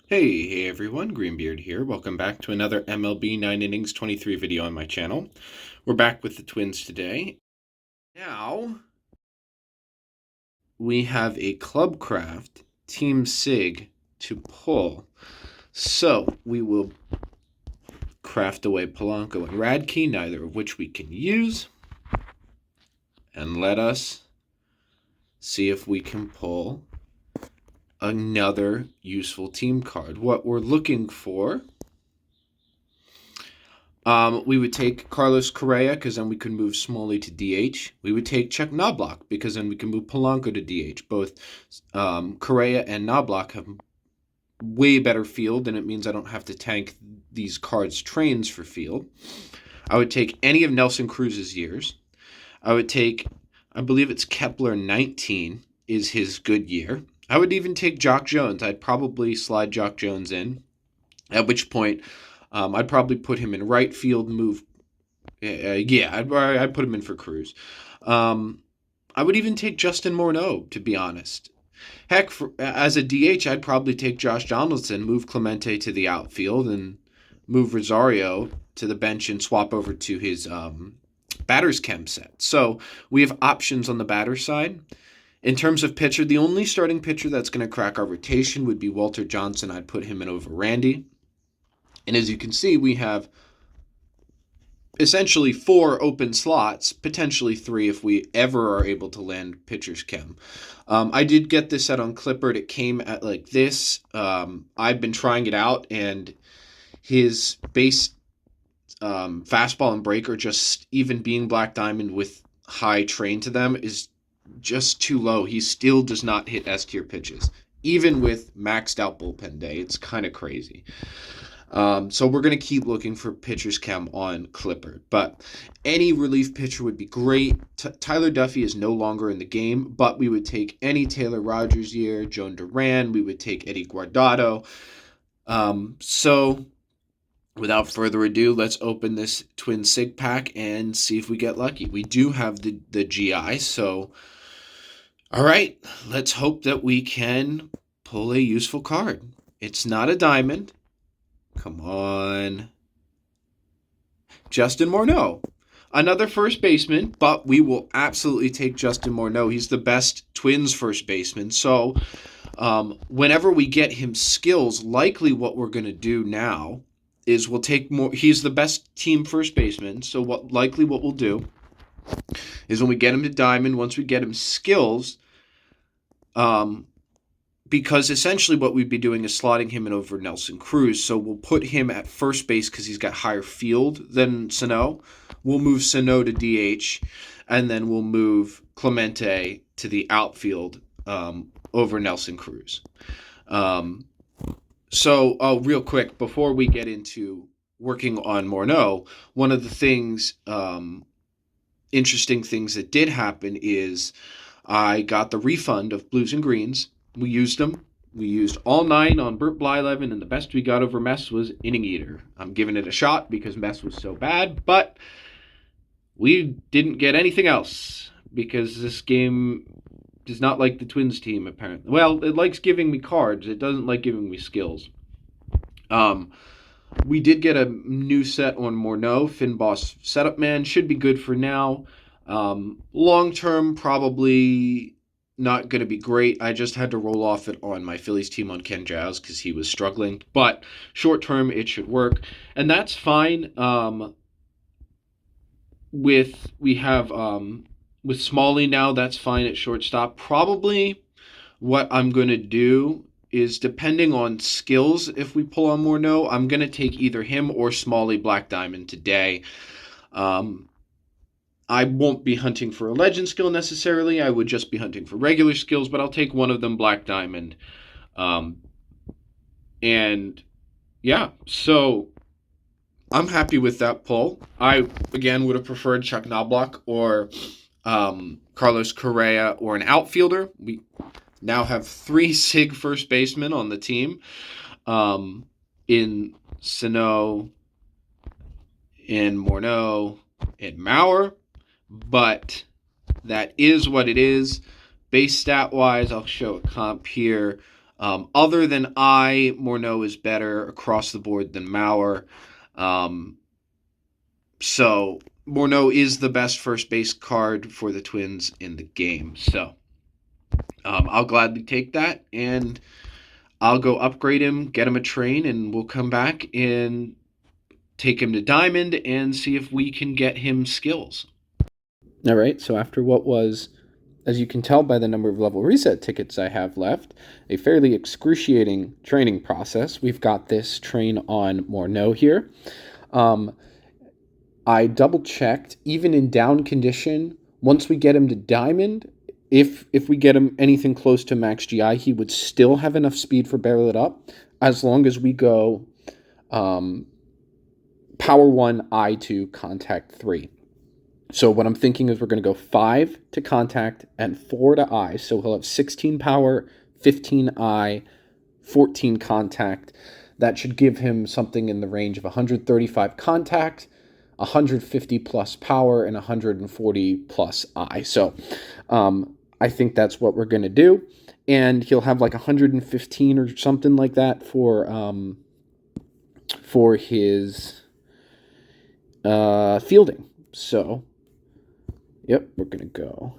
Hey everyone, Greenbeard here. Welcome back to another MLB 9 Innings 23 video on my channel. We're back with the Twins today. Now, we have a Clubcraft Team Sig to pull. So, we will craft away Polanco and Radke, neither of which we can use. And let us see if we can pull another useful team card. What we're looking for... we would take Carlos Correa because then we could move Smalley to DH. We would take Chuck Knobloch because then we can move Polanco to DH. Both Correa and Knobloch have way better field, and it means I don't have to tank these cards' trains for field. I would take any of Nelson Cruz's years. I would take, I believe it's Kepler 19 is his good year. I would even take Jock Jones. I'd probably slide Jock Jones in, at which point... I'd probably put him in right field, move... I'd put him in for Cruz. I would even take Justin Morneau, to be honest. Heck, as a DH, I'd probably take Josh Donaldson, move Clemente to the outfield, and move Rosario to the bench and swap over to his batter's chem set. So we have options on the batter side. In terms of pitcher, the only starting pitcher that's going to crack our rotation would be Walter Johnson. I'd put him in over Randy. And as you can see, we have essentially 4 open slots, potentially 3 if we ever are able to land pitcher's chem. I did get this set on Clippard. It came at like this. I've been trying it out, and his base fastball and breaker, just even being Black Diamond with high train to them, is just too low. He still does not hit S-tier pitches, even with maxed out bullpen day. It's kind of crazy. So we're going to keep looking for pitcher's chem on Clippard. But any relief pitcher would be great. Tyler Duffy is no longer in the game, but we would take any Taylor Rogers year, Joan Duran. We would take Eddie Guardado. So without further ado, let's open this Twin Sig pack and see if we get lucky. We do have the GI, so all right, let's hope that we can pull a useful card. It's not a diamond. Come on. Justin Morneau. Another first baseman, but we will absolutely take Justin Morneau. He's the best Twins first baseman. So whenever we get him skills, likely what we're going to do now is we'll take more. He's the best team first baseman. So what we'll do is when we get him to diamond, once we get him skills, because essentially what we'd be doing is slotting him in over Nelson Cruz. So we'll put him at first base because he's got higher field than Sano. We'll move Sano to DH, and then we'll move Clemente to the outfield over Nelson Cruz. So real quick, before we get into working on Morneau, one of the things, interesting things that did happen is I got the refund of Blues and Greens. We used them. We used all 9 on Burt Blyleven, and the best we got over Mess was Inning Eater. I'm giving it a shot because Mess was so bad, but we didn't get anything else because this game does not like the Twins team, apparently. Well, it likes giving me cards. It doesn't like giving me skills. We did get a new set on Morneau. Finn Boss Setup Man should be good for now. Long term, probably not going to be great. I just had to roll off it on my Phillies team on Ken Giles because he was struggling. But short term, it should work. And that's fine. With Smalley now, that's fine at shortstop. Probably what I'm going to do is, depending on skills, if we pull on Morneau, I'm going to take either him or Smalley Black Diamond today. I won't be hunting for a legend skill necessarily. I would just be hunting for regular skills, but I'll take one of them Black Diamond. And yeah, so I'm happy with that pull. I, again, would have preferred Chuck Knobloch or Carlos Correa or an outfielder. We now have 3 SIG first basemen on the team, in Sano, in Morneau, in Maurer. But that is what it is. Base stat-wise, I'll show a comp here. Other than Morneau is better across the board than Mauer. So Morneau is the best first base card for the Twins in the game. So I'll gladly take that, and I'll go upgrade him, get him a train, and we'll come back and take him to Diamond and see if we can get him skills. All right, so after what was, as you can tell by the number of level reset tickets I have left, a fairly excruciating training process, we've got this train on Morneau here. I double-checked, even in down condition, once we get him to Diamond, if we get him anything close to max GI, he would still have enough speed for Barrel It Up, as long as we go Power 1, I2, Contact 3. So what I'm thinking is we're going to go 5 to Contact and 4 to I. So he'll have 16 Power, 15 I, 14 Contact. That should give him something in the range of 135 Contact, 150 plus Power, and 140 plus I. So I think that's what we're going to do. And he'll have like 115 or something like that for his fielding. So, yep, we're going to go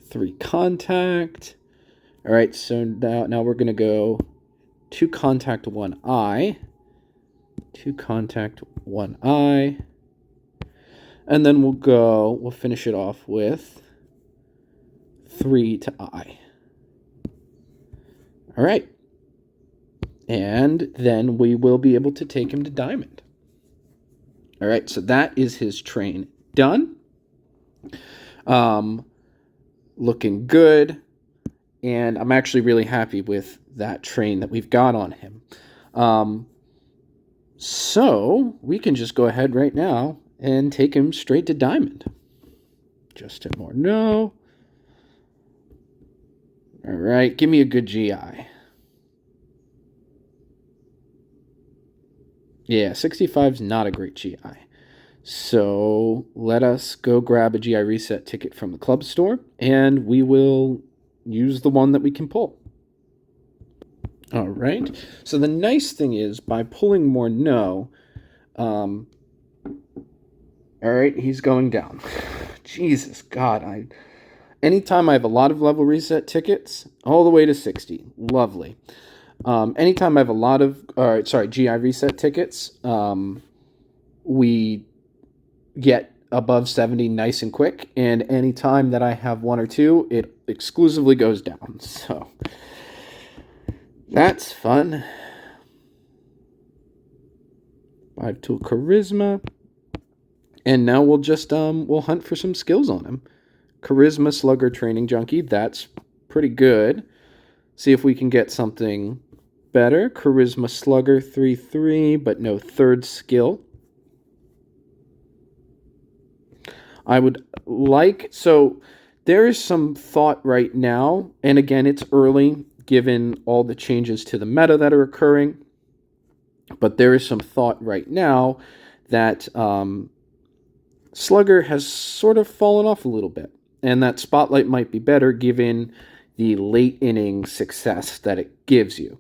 3 Contact. All right, so now we're going to go 2 Contact, 1 I. 2 Contact, 1 I. And then we'll finish it off with 3 to I. All right. And then we will be able to take him to Diamond. All right, so that is his train done. Looking good. And I'm actually really happy with that train that we've got on him. So we can just go ahead right now and take him straight to Diamond. Justin Morneau. All right, give me a good GI. Yeah, 65 is not a great GI. So let us go grab a GI reset ticket from the club store, and we will use the one that we can pull. All right. So the nice thing is, by pulling Morneau, all right, he's going down. Jesus, God, anytime I have a lot of level reset tickets, all the way to 60, lovely. Anytime I have a lot of, GI reset tickets, we get above 70 nice and quick, and anytime that I have 1 or 2, it exclusively goes down. So that's fun. 5 tool charisma, and now we'll just we'll hunt for some skills on him. Charisma slugger training junkie, that's pretty good. See if we can get something better. Charisma slugger 3/3, but no third skill. I would like, so there is some thought right now, and again, it's early given all the changes to the meta that are occurring, but there is some thought right now that Slugger has sort of fallen off a little bit, and that Spotlight might be better given the late inning success that it gives you.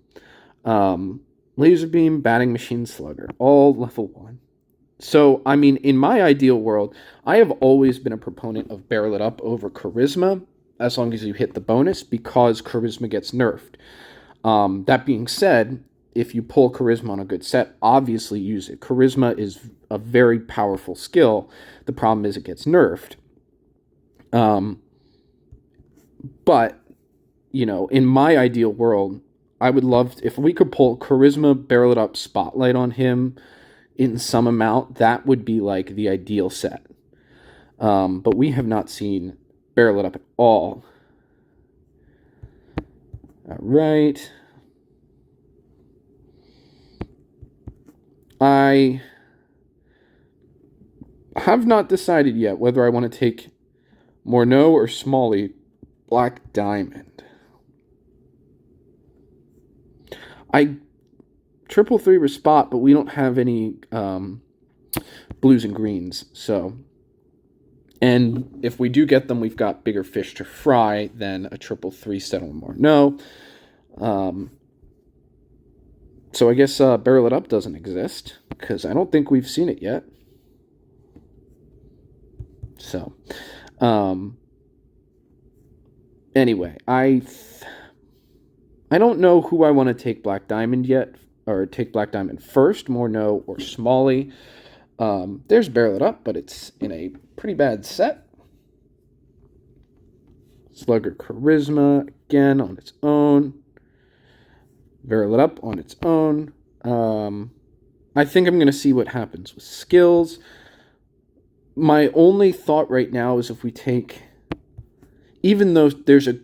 Laser Beam, Batting Machine, Slugger, all level 1. So, I mean, in my ideal world, I have always been a proponent of Barrel It Up over Charisma, as long as you hit the bonus, because Charisma gets nerfed. That being said, if you pull Charisma on a good set, obviously use it. Charisma is a very powerful skill. The problem is it gets nerfed. But, you know, in my ideal world, I would love, if we could pull Charisma, Barrel It Up, Spotlight on him in some amount, that would be like the ideal set. But we have not seen Barrel It Up at all. All right. I have not decided yet whether I want to take Morneau or Smalley Black Diamond. I 333 with Spot, but we don't have any blues and greens. So, and if we do get them, we've got bigger fish to fry than a 333 set on Morneau. Um, so I guess Barrel It Up doesn't exist because I don't think we've seen it yet. So, um, anyway, I don't know who I want to take Black Diamond yet, or take Black Diamond first, Morneau or Smalley. There's Barrel It Up, but it's in a pretty bad set. Slugger Charisma, again, on its own. Barrel It Up on its own. I think I'm going to see what happens with skills. My only thought right now is if we take, even though there's a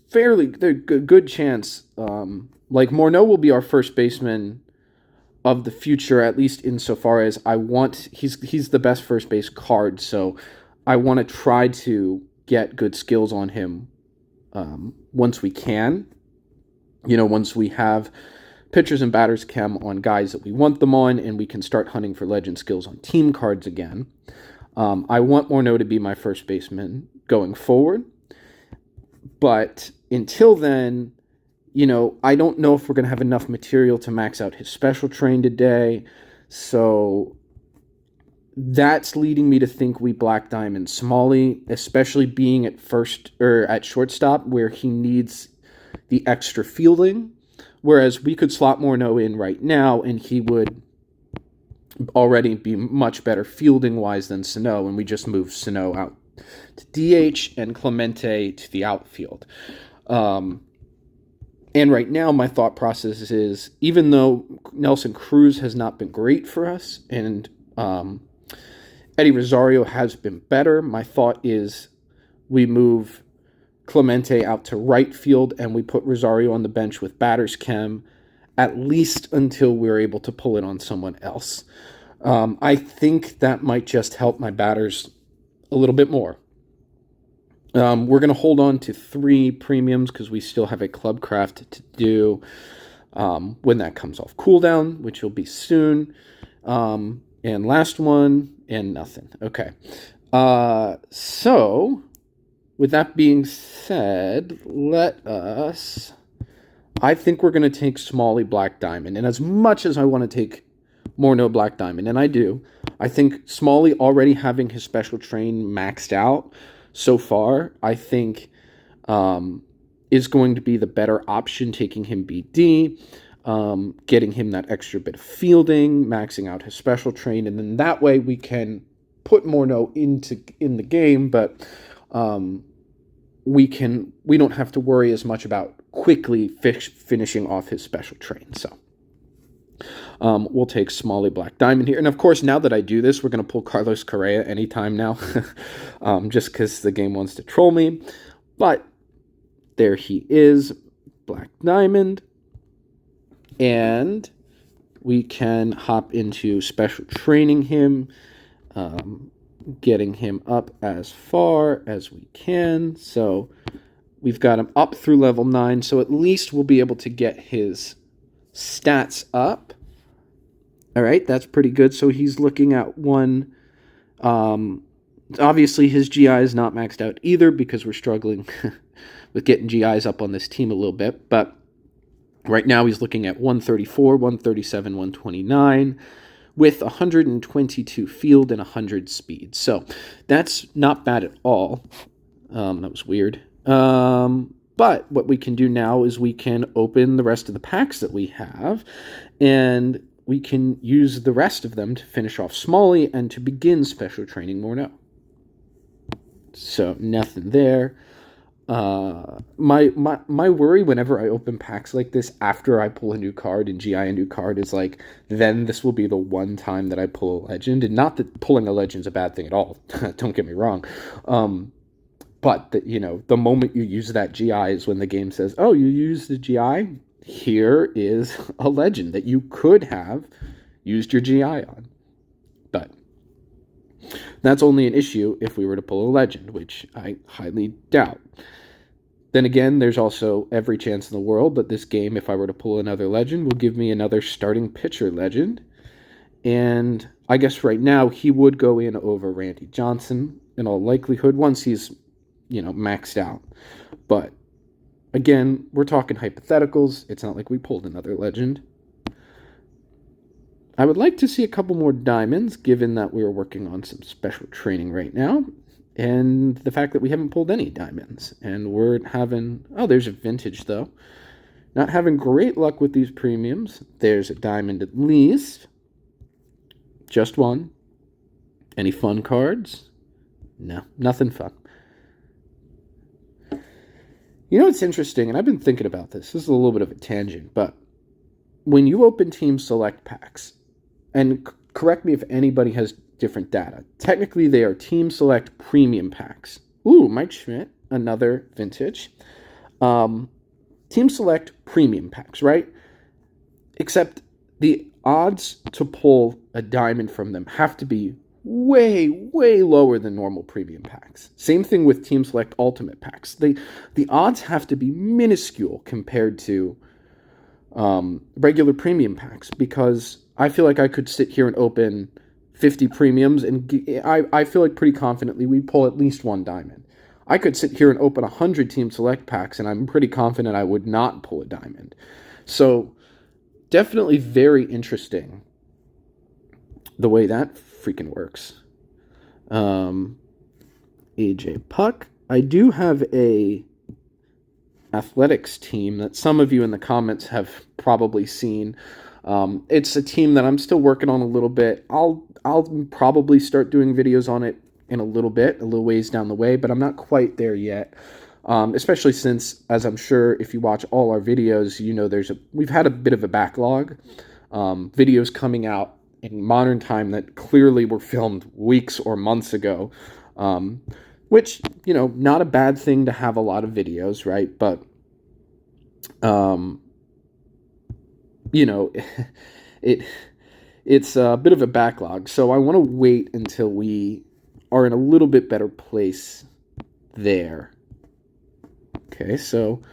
fairly good chance, like Morneau will be our first baseman of the future, at least insofar as he's the best first base card, so I want to try to get good skills on him once we can. Once we have pitchers and batters chem on guys that we want them on, and we can start hunting for legend skills on team cards again. I want Morneau to be my first baseman going forward. But until then, I don't know if we're going to have enough material to max out his special train today. So that's leading me to think we Black Diamond Smalley, especially being at first or at shortstop where he needs the extra fielding. Whereas we could slot Morneau in right now and he would already be much better fielding-wise than Sano, and we just move Sano out to DH and Clemente to the outfield. And right now, my thought process is, even though Nelson Cruz has not been great for us, and Eddie Rosario has been better, my thought is we move Clemente out to right field and we put Rosario on the bench with batter's chem, at least until we're able to pull it on someone else. I think that might just help my batters a little bit more. We're going to hold on to 3 premiums because we still have a Clubcraft to do when that comes off cooldown, which will be soon. And last one, and nothing. Okay. So, with that being said, I think we're going to take Smalley Black Diamond. And as much as I want to take Morneau Black Diamond, and I do, I think Smalley already having his special train maxed out so far, I think is going to be the better option, taking him BD, getting him that extra bit of fielding, maxing out his special train, and then that way we can put Morneau in the game, but we don't have to worry as much about quickly finishing off his special train. So we'll take Smalley Black Diamond here. And of course, now that I do this, we're going to pull Carlos Correa anytime now, just because the game wants to troll me. But there he is, Black Diamond. And we can hop into special training him, getting him up as far as we can. So we've got him up through level 9, so at least we'll be able to get his stats up. All right, that's pretty good. So he's looking at one. Obviously, his GI is not maxed out either because we're struggling with getting GIs up on this team a little bit. But right now he's looking at 134, 137, 129 with 122 field and 100 speed. So that's not bad at all. That was weird. But what we can do now is we can open the rest of the packs that we have, and we can use the rest of them to finish off Smalley and to begin special training Morneau. So nothing there. My worry whenever I open packs like this after I pull a new card and GI a new card is like, then this will be the one time that I pull a legend. And not that pulling a legend is a bad thing at all. Don't get me wrong. But that, the moment you use that GI is when the game says, oh, you used the GI? Here is a legend that you could have used your GI on. But that's only an issue if we were to pull a legend, which I highly doubt. Then again, there's also every chance in the world that this game, if I were to pull another legend, will give me another starting pitcher legend. And I guess right now he would go in over Randy Johnson in all likelihood once he's, maxed out. But Again, we're talking hypotheticals. It's not like we pulled another legend. I would like to see a couple more diamonds, given that we're working on some special training right now, and the fact that we haven't pulled any diamonds. And we're having... Oh, there's a vintage, though. Not having great luck with these premiums. There's a diamond at least. Just one. Any fun cards? No, nothing fun. You know what's interesting, and I've been thinking about this. This is a little bit of a tangent, but when you open Team Select packs, and correct me if anybody has different data, technically they are Team Select premium packs. Ooh, Mike Schmidt, another vintage. Team Select premium packs, right? Except the odds to pull a diamond from them have to be way, way lower than normal premium packs. Same thing with Team Select Ultimate packs. The odds have to be minuscule compared to regular premium packs, because I feel like I could sit here and open 50 premiums, and I feel like pretty confidently we pull at least one diamond. I could sit here and open 100 Team Select packs, and I'm pretty confident I would not pull a diamond. So definitely very interesting the way that freaking works. AJ Puck. I do have a athletics team that some of you in the comments have probably seen. It's a team that I'm still working on a little bit. I'll probably start doing videos on it in a little ways down the way, but I'm not quite there yet. Especially since, as I'm sure if you watch all our videos, you know we've had a bit of a backlog. Videos coming out in modern time that clearly were filmed weeks or months ago, which, not a bad thing to have a lot of videos, right? But, it's a bit of a backlog. So I want to wait until we are in a little bit better place there. Okay, so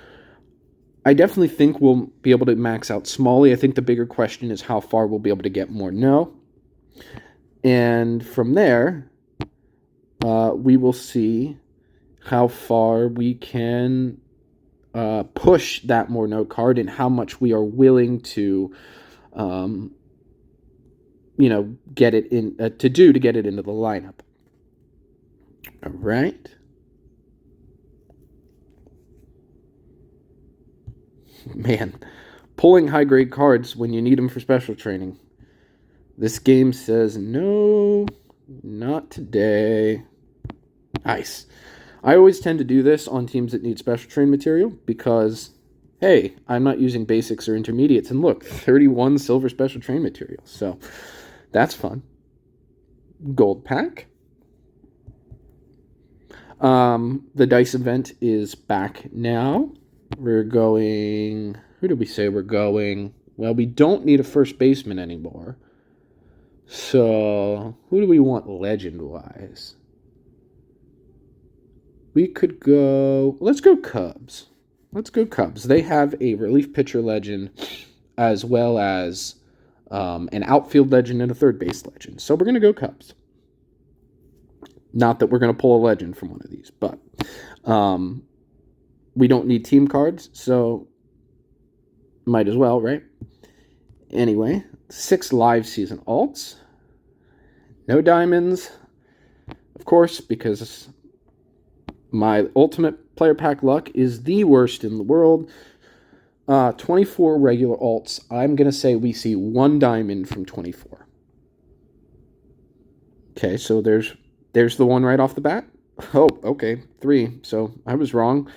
I definitely think we'll be able to max out Smalley. I think the bigger question is how far we'll be able to get more no. And from there, we will see how far we can push that more no card and how much we are willing to, get it in to get it into the lineup. All right. Man, pulling high-grade cards when you need them for special training. This game says, no, not today. Nice. I always tend to do this on teams that need special train material because, hey, I'm not using basics or intermediates. And look, 31 silver special train material. So that's fun. Gold pack. The dice event is back now. We're going... Who did we say we're going? Well, we don't need a first baseman anymore. So, who do we want legend-wise? We could go... Let's go Cubs. They have a relief pitcher legend as well as an outfield legend and a third base legend. So we're going to go Cubs. Not that we're going to pull a legend from one of these, but... we don't need team cards, so might as well, right? Anyway, 6 live season alts. No diamonds, of course, because my ultimate player pack luck is the worst in the world. 24 regular alts. I'm going to say we see 1 diamond from 24. Okay, so there's the one right off the bat. Oh, okay, 3. So I was wrong.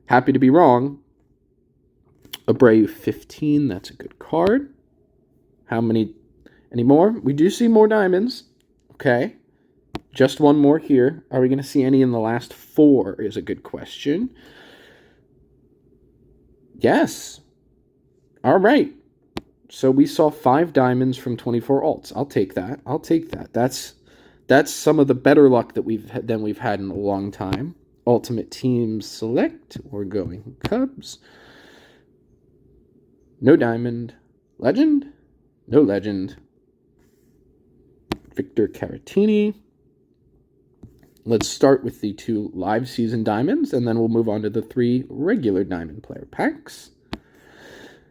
Happy to be wrong. Abreu 15, that's a good card. How many? Any more? We do see more diamonds. Okay. Just one more here. Are we going to see any in the last 4 is a good question. Yes. All right. So we saw 5 diamonds from 24 alts. I'll take that. That's some of the better luck that we've had in a long time. Ultimate Team Select. We're going Cubs. No diamond. Legend. No legend. Victor Caratini. let's start with the 2 live season diamonds, and then we'll move on to the 3 regular diamond player packs.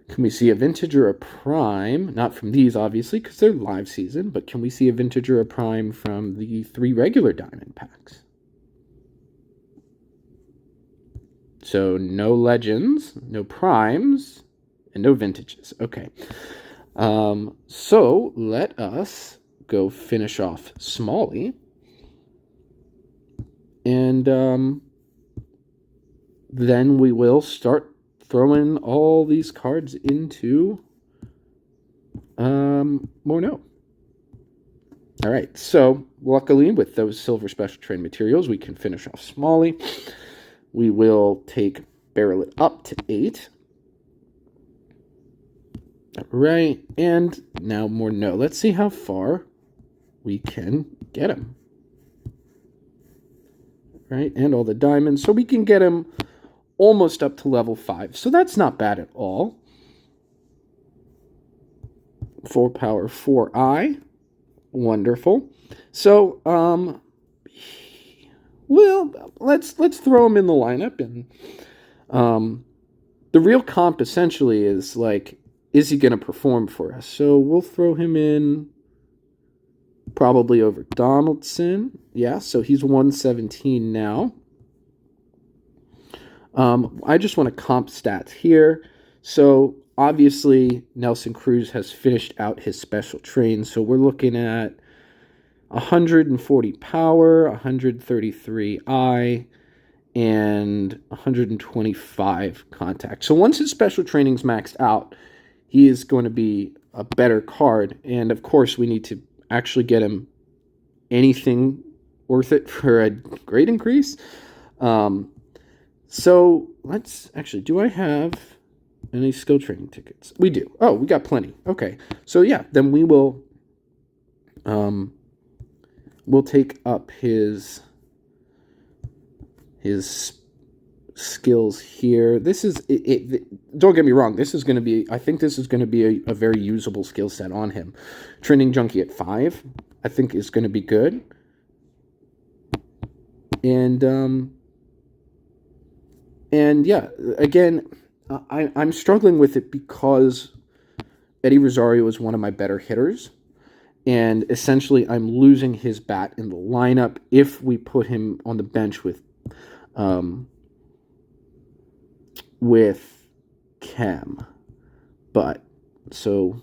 Can we see a vintage or a prime? Not from these, obviously, because they're live season, but can we see a vintage or a prime from the 3 regular diamond packs? So no legends, no primes, and no vintages. Okay. So let us go finish off Smalley. And then we will start throwing all these cards into Morneau. All right, so luckily with those silver special trade materials, we can finish off Smalley. We will barrel it up to 8. All right, and now Morneau. Let's see how far we can get him. Right, and all the diamonds. So we can get him almost up to level 5. So that's not bad at all. 4 power, 4i. Wonderful. So, well, let's throw him in the lineup. And the real comp essentially is like, is he going to perform for us? So we'll throw him in probably over Donaldson. Yeah, so he's 117 now. I just want to comp stats here. So obviously Nelson Cruz has finished out his special train. So we're looking at 140 power, 133 I, and 125 contact. So once his special training's maxed out, he is going to be a better card. And of course, we need to actually get him anything worth it for a grade increase. So let's actually, do I have any skill training tickets? We do. Oh, we got plenty. Okay. So yeah, then we will, we'll take up his skills here. This is, don't get me wrong, this is going to be, I think this is going to be a very usable skill set on him. Training Junkie at 5, I think is going to be good. And yeah, again, I'm struggling with it because Eddie Rosario is one of my better hitters. And essentially, I'm losing his bat in the lineup if we put him on the bench with Cam. But, so,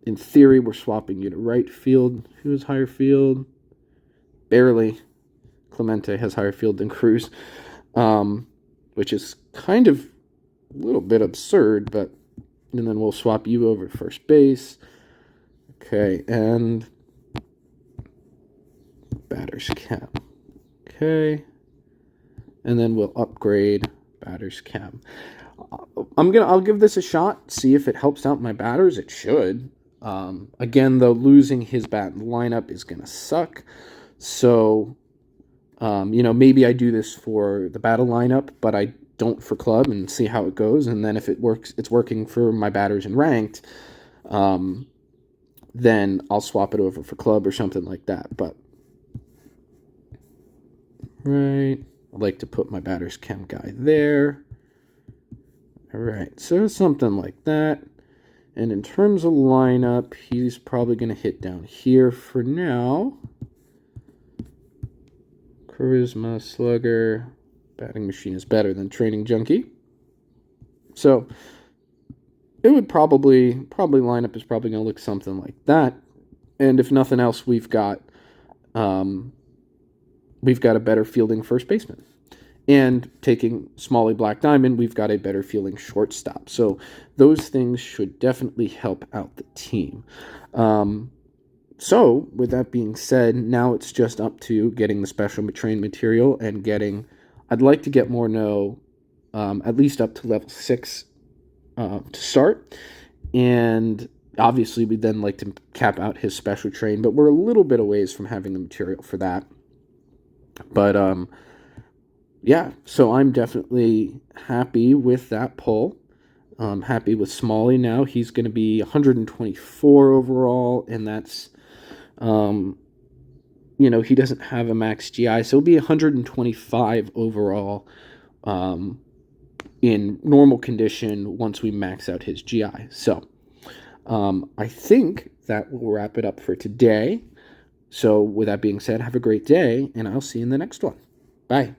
in theory, we're swapping you to right field. Who has higher field? Barely. Clemente has higher field than Cruz. Which is kind of a little bit absurd, but, and then we'll swap you over to first base. Okay, and batter's cam. Okay, and then we'll upgrade batter's cam. I'll give this a shot, see if it helps out my batters. It should. Again, though, losing his bat in the lineup is gonna suck. So, maybe I do this for the battle lineup, but I don't for club and see how it goes. And then if it works, it's working for my batters in ranked. Then I'll swap it over for club or something like that. But, right, I'd like to put my batter's chem guy there. All right, so something like that. And in terms of lineup, he's probably going to hit down here for now. Charisma, slugger, batting machine is better than training junkie. So it would probably lineup is probably going to look something like that. And if nothing else, we've got a better fielding first baseman. And taking Smalley Black Diamond, we've got a better fielding shortstop. So those things should definitely help out the team. So with that being said, now it's just up to getting the special train material and I'd like to get Morneau at least up to level 6 to start. And obviously we'd then like to cap out his special train, but we're a little bit away from having the material for that. But yeah, so I'm definitely happy with that pull. I'm happy with Smalley now. He's going to be 124 overall, and that's he doesn't have a max GI, so it'll be 125 overall in normal condition once we max out his GI. So I think that will wrap it up for today. So with that being said, have a great day, and I'll see you in the next one. Bye.